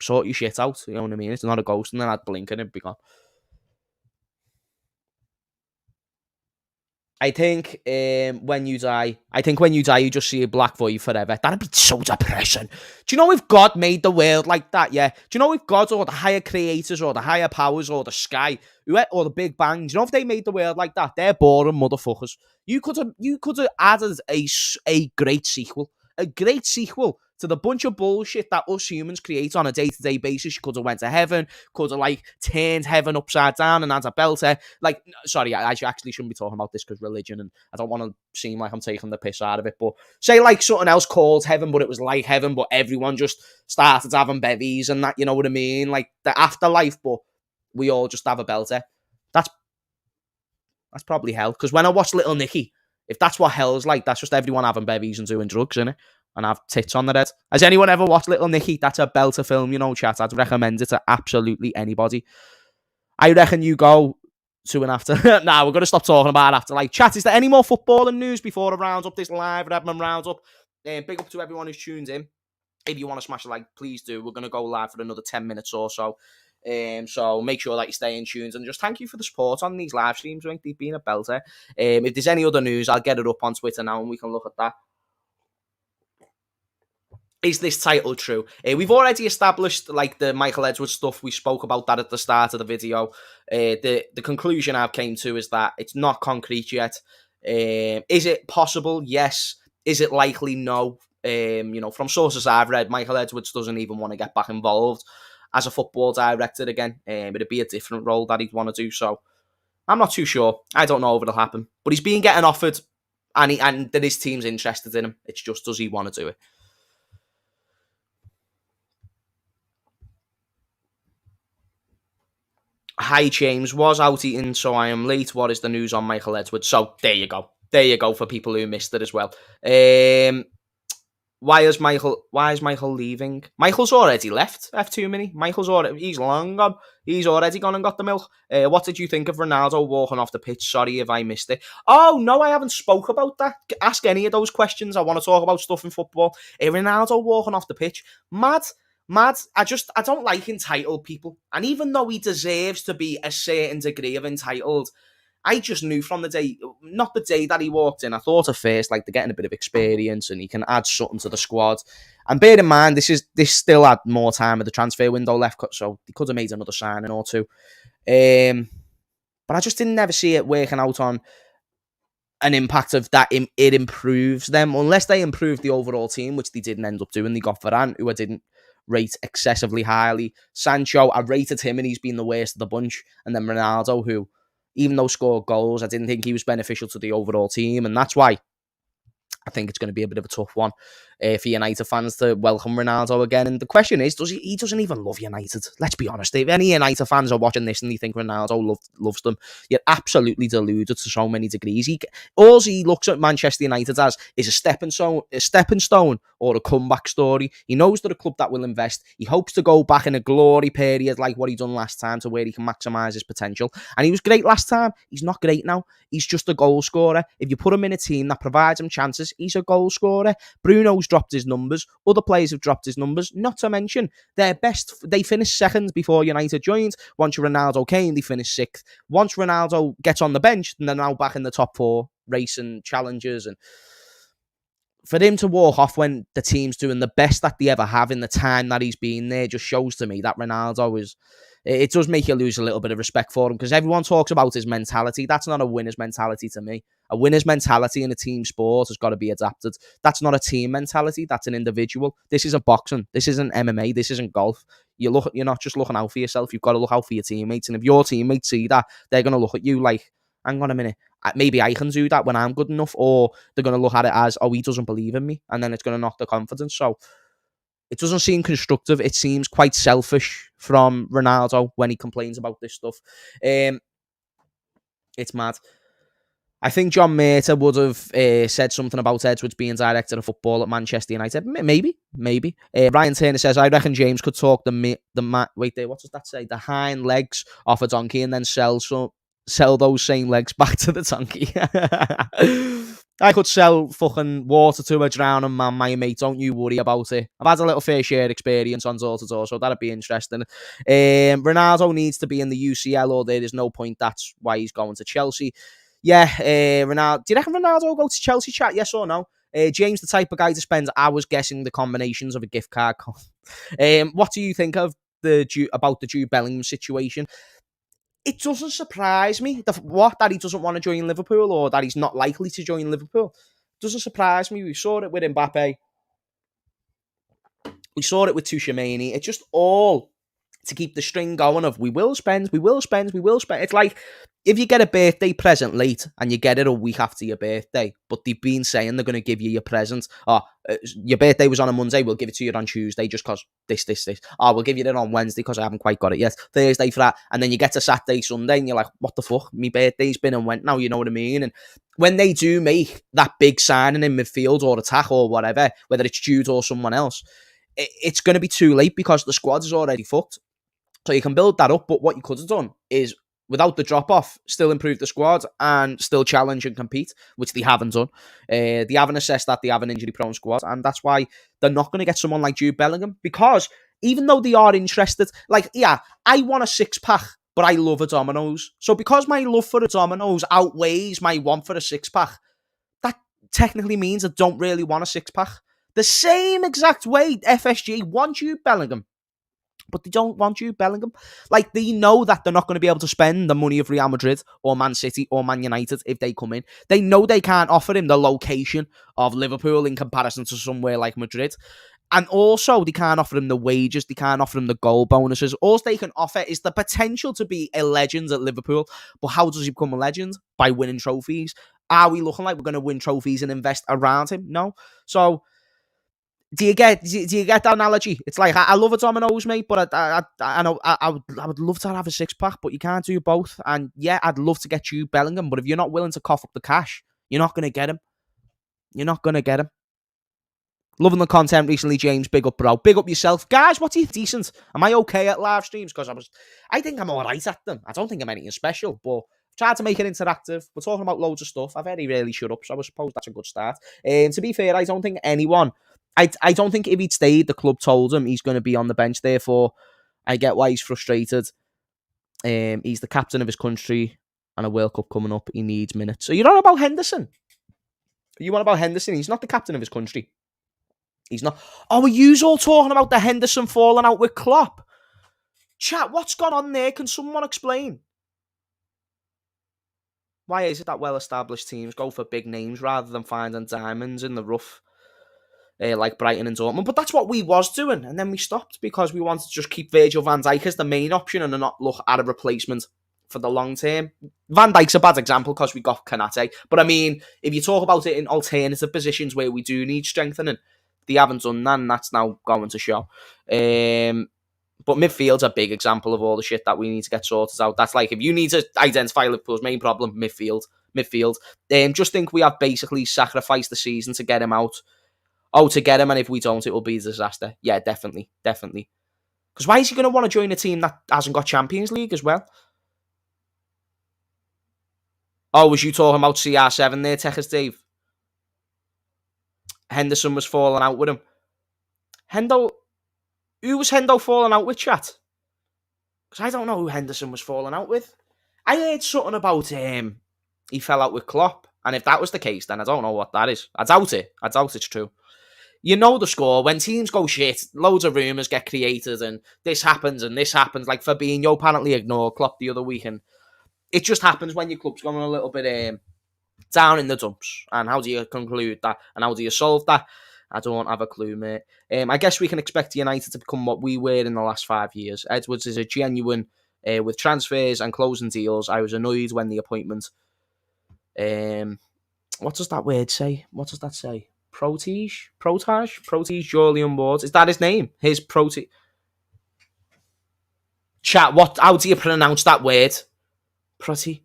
A: Sort your shit out. You know what I mean? It's not a ghost. And then I'd blink and it'd be gone. I think when you die, you just see a black void forever. That'd be so depressing. Do you know if God made the world like that? Yeah. Do you know if God or the higher creators or the higher powers or the sky or the Big Bang, do you know if they made the world like that? They're boring motherfuckers. You could have added a great sequel. A great sequel to the bunch of bullshit that us humans create on a day-to-day basis. You could have went to heaven, could have like turned heaven upside down and had a belter. Like, sorry, I actually shouldn't be talking about this because religion, and I don't want to seem like I'm taking the piss out of it. But say like something else called heaven, but it was like heaven, but everyone just started having bevies and that. You know what I mean? Like the afterlife, but we all just have a belter. That's probably hell. Because when I watched Little Nicky, if that's what hell's like, that's just everyone having bevies and doing drugs, innit? And have tits on their head. Has anyone ever watched Little Nicky? That's a belter film, you know, chat. I'd recommend it to absolutely anybody. I reckon you go to an after. Nah, we're going to stop talking about afterlife. Chat, is there any more footballing news before I round up this live Redmond Roundup? Big up to everyone who's tuned in. If you want to smash a like, please do. We're going to go live for another 10 minutes or so. So make sure that you stay in tuned and just thank you for the support on these live streams. I think they've been a belter. If there's any other news, I'll get it up on Twitter now and we can look at that. Is this title true? We've already established like the Michael Edwards stuff. We spoke about that at the start of the video. The conclusion I've came to is that it's not concrete yet. Is it possible? Yes. Is it likely? No. From sources I've read, Michael Edwards doesn't even want to get back involved as a football director again. It'd be a different role that he'd want to do. So I'm not too sure. I don't know if it'll happen. But he's been getting offered, and his team's interested in him. It's just, does he want to do it? Hi, James. Was out eating, so I am late. What is the news on Michael Edwards? So there you go. There you go for people who missed it as well. Why is Michael leaving? Michael's already left F2 Mini. He's long gone. He's already gone and got the milk. What did you think of Ronaldo walking off the pitch? Sorry if I missed it. Oh, no, I haven't spoke about that. Ask any of those questions. I want to talk about stuff in football. Ronaldo walking off the pitch. Mad. I don't like entitled people. And even though he deserves to be a certain degree of entitled, I just knew from not the day that he walked in, I thought at first, like, they're getting a bit of experience and he can add something to the squad. And bear in mind, this still had more time of the transfer window left, so he could have made another signing or two. But I just didn't never see it working out on an impact of that. It improves them, unless they improve the overall team, which they didn't end up doing. They got Varane, who I didn't rate excessively highly. Sancho, I rated him and he's been the worst of the bunch. And then Ronaldo, who, even though scored goals, I didn't think he was beneficial to the overall team. And that's why I think it's going to be a bit of a tough one for United fans to welcome Ronaldo again. And the question is, he doesn't even love United. Let's be honest. If any United fans are watching this and they think Ronaldo loves them, you're absolutely deluded to so many degrees. All he looks at Manchester United as is a stepping stone or a comeback story. He knows they're a club that will invest. He hopes to go back in a glory period like what he done last time to where he can maximise his potential. And he was great last time. He's not great now. He's just a goal scorer. If you put him in a team that provides him chances, he's a goal scorer. Bruno's dropped his numbers. Other players have dropped his numbers. Not to mention, they finished second before United joined. Once Ronaldo came, they finished sixth. Once Ronaldo gets on the bench, then they're now back in the top four, racing challenges. And for him to walk off when the team's doing the best that they ever have in the time that he's been there just shows to me that Ronaldo is... It does make you lose a little bit of respect for him because everyone talks about his mentality. That's not a winner's mentality to me. A winner's mentality in a team sport has got to be adapted. That's not a team mentality. That's an individual. This isn't boxing. This isn't MMA. This isn't golf. You're not just looking out for yourself. You've got to look out for your teammates. And if your teammates see that, they're going to look at you like, hang on a minute, maybe I can do that when I'm good enough. Or they're going to look at it as, oh, he doesn't believe in me. And then it's going to knock the confidence. So it doesn't seem constructive. It seems quite selfish from Ronaldo when he complains about this stuff. It's mad. I think John Mater would have said something about Edwards being director of football at Manchester United. Maybe. Ryan Turner says, I reckon James could talk wait there, what does that say? The hind legs off a donkey and then sell those same legs back to the donkey. I could sell fucking water to a drowning man, my mate. Don't you worry about it. I've had a little fair share experience on door-to-door, so that'd be interesting. Ronaldo needs to be in the UCL or there is no point. That's why he's going to Chelsea. Yeah, Ronaldo. Do you reckon Ronaldo will go to Chelsea, chat? Yes or no? James, the type of guy to spend hours guessing the combinations of a gift card. What do you think of about the Jude Bellingham situation? It doesn't surprise me that he doesn't want to join Liverpool or that he's not likely to join Liverpool. It doesn't surprise me. We saw it with Mbappe. We saw it with Tuchemani. It's just all to keep the string going of we will spend. It's like if you get a birthday present late and you get it a week after your birthday, but they've been saying they're going to give you your present. Your birthday was on a Monday, we'll give it to you on Tuesday just because this. We'll give you it on Wednesday because I haven't quite got it yet. Thursday for that. And then you get to Saturday, Sunday, and you're like, what the fuck? My birthday's been and went now, you know what I mean? And when they do make that big signing in midfield or attack or whatever, whether it's Jude or someone else, it's going to be too late because the squad is already fucked. So you can build that up, but what you could have done is, without the drop-off, still improve the squad and still challenge and compete, which they haven't done. They haven't assessed that they have an injury-prone squad, and that's why they're not going to get someone like Jude Bellingham, because even though they are interested, I want a six-pack, but I love a Domino's. So because my love for a Domino's outweighs my want for a six-pack, that technically means I don't really want a six-pack. The same exact way FSG want Jude Bellingham, but they don't want Jude Bellingham. Like, they know that they're not going to be able to spend the money of Real Madrid or Man City or Man United if they come in. They know they can't offer him the location of Liverpool in comparison to somewhere like Madrid. And also, they can't offer him the wages. They can't offer him the goal bonuses. All they can offer is the potential to be a legend at Liverpool. But how does he become a legend? By winning trophies. Are we looking like we're going to win trophies and invest around him? No. So, do you get that analogy? It's like, I love a Domino's, mate, but I know I would love to have a six-pack, but you can't do both. And yeah, I'd love to get you Bellingham, but if you're not willing to cough up the cash, you're not going to get him. You're not going to get him. Loving the content recently, James. Big up, bro. Big up yourself. Guys, what do you think? Decent? Am I okay at live streams? Because I think I'm all right at them. I don't think I'm anything special, but tried to make it interactive. We're talking about loads of stuff. I very rarely shut up, so I suppose that's a good start. To be fair, I don't think anyone... I don't think if he'd stayed, the club told him he's going to be on the bench. Therefore, I get why he's frustrated. He's the captain of his country and a World Cup coming up. He needs minutes. So you're on about Henderson? You on about Henderson? He's not the captain of his country. He's not. Oh, are you all talking about the Henderson falling out with Klopp? Chat, what's gone on there? Can someone explain? Why is it that well-established teams go for big names rather than finding diamonds in the rough? like Brighton and Dortmund. But that's what we was doing, and then we stopped because we wanted to just keep Virgil van Dijk as the main option and not look at a replacement for the long term. Van Dijk's a bad example because we got Kanate. But I mean, if you talk about it in alternative positions where we do need strengthening, they haven't done that, and that's now going to show. But midfield's a big example of all the shit that we need to get sorted out. That's like, if you need to identify Liverpool's main problem, midfield. Just think we have basically sacrificed the season to get him out. To get him, and if we don't, it will be a disaster. Yeah, definitely. Because why is he going to want to join a team that hasn't got Champions League as well? Oh, was you talking about CR7 there, Techers Dave? Henderson was falling out with him. Who was Hendo falling out with, chat? Because I don't know who Henderson was falling out with. I heard something about he fell out with Klopp. And if that was the case, then I don't know what that is. I doubt it. I doubt it's true. You know the score. When teams go shit, loads of rumours get created and this happens and this happens. Like Fabinho apparently ignored Klopp the other week. And it just happens when your club's going a little bit down in the dumps. And how do you conclude that? And how do you solve that? I don't have a clue, mate. I guess we can expect United to become what we were in the last 5 years. Edwards is a genuine with transfers and closing deals. I was annoyed when the appointment. What does that word say? What does that say? Protige, Julian Ward. Is that his name? His Protige. Chat, how do you pronounce that word? Protige.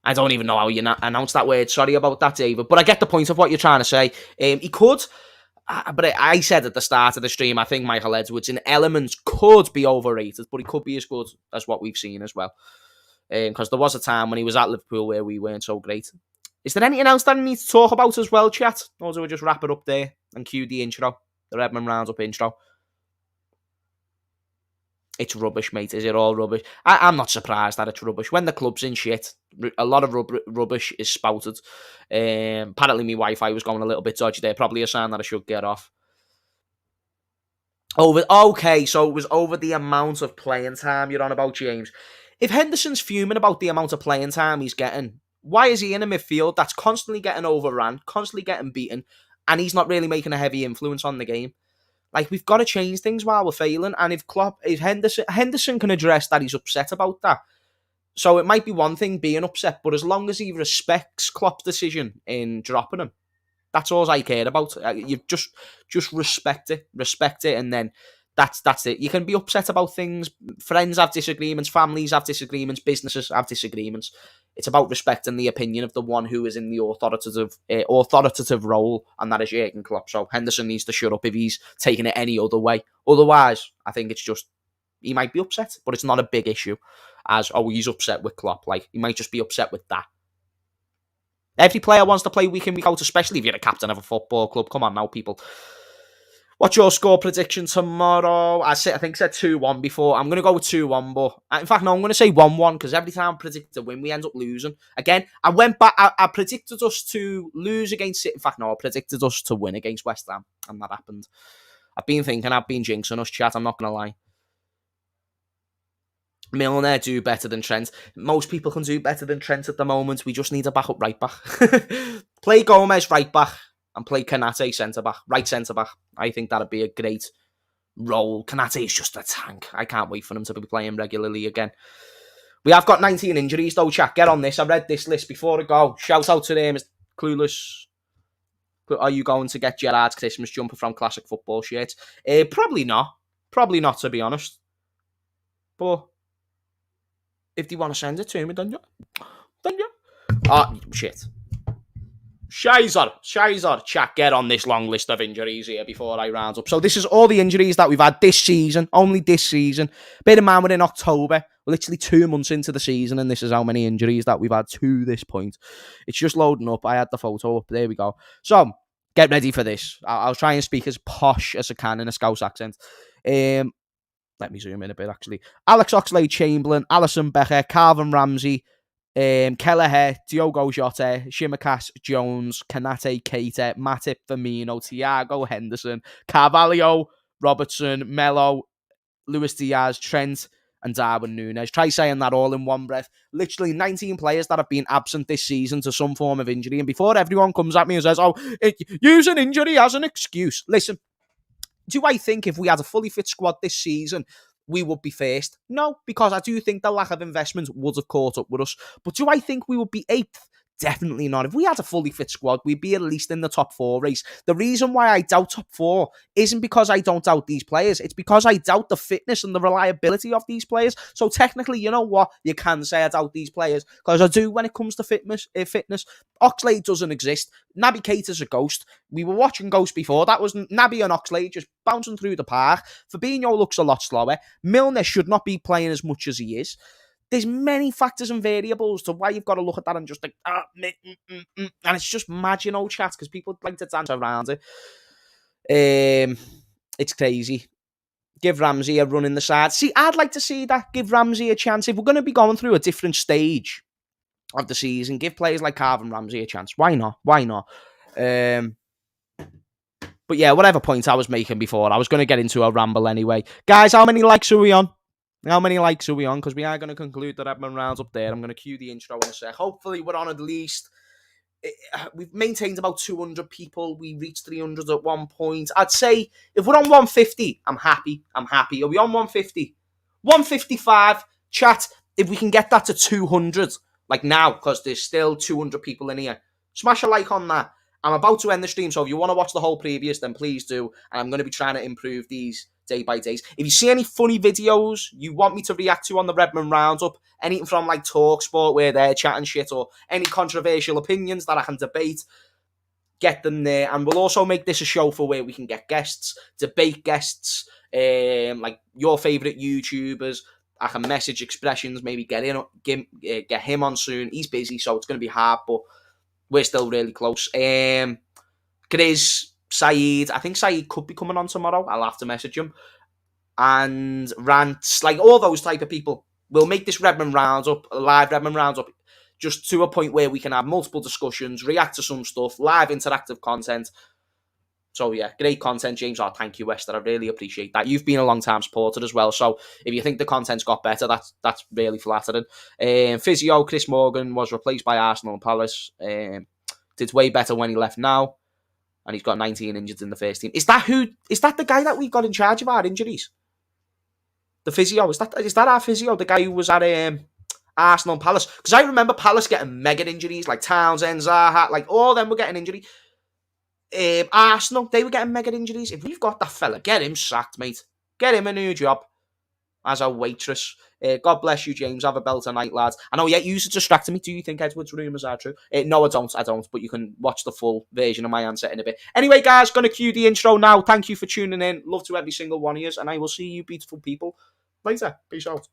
A: I don't even know how you announce that word. Sorry about that, David. But I get the point of what you're trying to say. He could, but I said at the start of the stream, I think Michael Edwards in elements could be overrated, but he could be as good as what we've seen as well. Because there was a time when he was at Liverpool where we weren't so great. Is there anything else that I need to talk about as well, chat? Or do we just wrap it up there and cue the intro? The Redmond Roundup intro. It's rubbish, mate. Is it all rubbish? I'm not surprised that it's rubbish. When the club's in shit, a lot of rubbish is spouted. Apparently, my Wi-Fi was going a little bit dodgy there. Probably a sign that I should get off. Okay, so it was over the amount of playing time you're on about, James. If Henderson's fuming about the amount of playing time he's getting, why is he in a midfield that's constantly getting overrun, constantly getting beaten, and he's not really making a heavy influence on the game? Like, we've got to change things while we're failing. And if Henderson can address that he's upset about that. So it might be one thing being upset, but as long as he respects Klopp's decision in dropping him, that's all I care about. You just respect it, and then that's it. You can be upset about things. Friends have disagreements, families have disagreements, businesses have disagreements. It's about respecting the opinion of the one who is in the authoritative role, and that is Jurgen Klopp. So Henderson needs to shut up if he's taking it any other way. Otherwise, I think it's just, he might be upset, but it's not a big issue as, he's upset with Klopp. Like, he might just be upset with that. Every player wants to play week in, week out, especially if you're a captain of a football club. Come on now, people. What's your score prediction tomorrow? I think I said 2-1 before. I'm going to go with 2-1, but in fact, no, I'm going to say 1-1 because every time I predict a win, we end up losing. Again, I went back, I predicted us to lose against City. In fact, no, I predicted us to win against West Ham, and that happened. I've been jinxing us, chat, I'm not going to lie. Milner do better than Trent. Most people can do better than Trent at the moment. We just need a backup right back. Play Gomez right back and play Kanate centre-back, right centre-back. I think that'd be a great role. Kanate is just a tank. I can't wait for him to be playing regularly again. We have got 19 injuries though, chat. Get on this. I read this list before I go. Shout out to them. Clueless. Are you going to get Gerrard's Christmas jumper from Classic Football Shirts? Probably not. Probably not, to be honest. But if you want to send it to me, then you. Oh, shit. Shizer, chat, get on this long list of injuries here before I round up. So this is all the injuries that we've had this season, only this season. Bear in mind, we're in October, we're literally 2 months into the season, and this is how many injuries that we've had to this point. It's just loading up. I had the photo up. There we go. So, get ready for this. I'll try and speak as posh as I can in a Scouse accent. Let me zoom in a bit, actually. Alex Oxlade-Chamberlain, Alisson Becker, Calvin Ramsey, Kelleher, Diogo Jota, Shimikas, Jones, Kanate, Keita, Matip, Firmino, Thiago Henderson, Carvalho, Robertson, Melo, Luis Diaz, Trent, and Darwin Núñez. Try saying that all in one breath. Literally 19 players that have been absent this season to some form of injury. And before everyone comes at me and says, oh, use an injury as an excuse. Listen, do I think if we had a fully fit squad this season, we would be first? No, because I do think the lack of investment would have caught up with us. But do I think we would be eighth? Definitely not. If we had a fully fit squad, we'd be at least in the top 4 race. The reason why I doubt top 4 isn't because I don't doubt these players. It's because I doubt the fitness and the reliability of these players. So technically, you know what? You can say I doubt these players, because I do when it comes to fitness. Oxlade doesn't exist. Naby Keita's a ghost. We were watching Ghost before. That was Naby and Oxlade just bouncing through the park. Fabinho looks a lot slower. Milner should not be playing as much as he is. There's many factors and variables to why you've got to look at that and just think, and it's just mad, chat, because people like to dance around it. It's crazy. Give Ramsey a run in the side. See, I'd like to see that. Give Ramsey a chance. If we're going to be going through a different stage of the season, give players like Calvin Ramsey a chance. Why not? But yeah, whatever point I was making before, I was going to get into a ramble anyway. Guys, how many likes are we on? Because we are going to conclude the Redmond rounds up there. I'm going to cue the intro in a sec. Hopefully, we're on at least. We've maintained about 200 people. We reached 300 at one point. I'd say if we're on 150, I'm happy. Are we on 150? 155. Chat, if we can get that to 200, like now, because there's still 200 people in here, smash a like on that. I'm about to end the stream, so if you want to watch the whole previous, then please do. And I'm going to be trying to improve these day by day. If you see any funny videos you want me to react to on the Redmond Roundup, anything from like TalkSport where they're chatting shit, or any controversial opinions that I can debate, get them there. And we'll also make this a show for where we can get guests, debate guests, like your favourite YouTubers. I can message Expressions, maybe get him on soon. He's busy, so it's going to be hard, but we're still really close. Grizz, Saeed, I think Saeed could be coming on tomorrow. I'll have to message him. And Rants, like all those type of people. We'll make this Redmond Roundup, live Redmond Roundup, just to a point where we can have multiple discussions, react to some stuff, live interactive content. So yeah, great content, James. Oh, thank you, Wester. I really appreciate that. You've been a long-time supporter as well. So if you think the content's got better, that's really flattering. Physio, Chris Morgan was replaced by Arsenal and Palace. Did way better when he left now. And he's got 19 injured in the first team. Is that the guy that we've got in charge of our injuries? The physio? Is that our physio? The guy who was at Arsenal and Palace? Because I remember Palace getting mega injuries, like Townsend, Zaha, like all of them were getting injury. Arsenal, they were getting mega injuries. If we've got that fella, get him sacked, mate. Get him a new job as a waitress. God bless you, James. Have a bell tonight, lads. I know, you distracted me. Do you think Edward's rumours are true? No, I don't. But you can watch the full version of my answer in a bit. Anyway, guys, going to cue the intro now. Thank you for tuning in. Love to every single one of you. And I will see you beautiful people later. Peace out.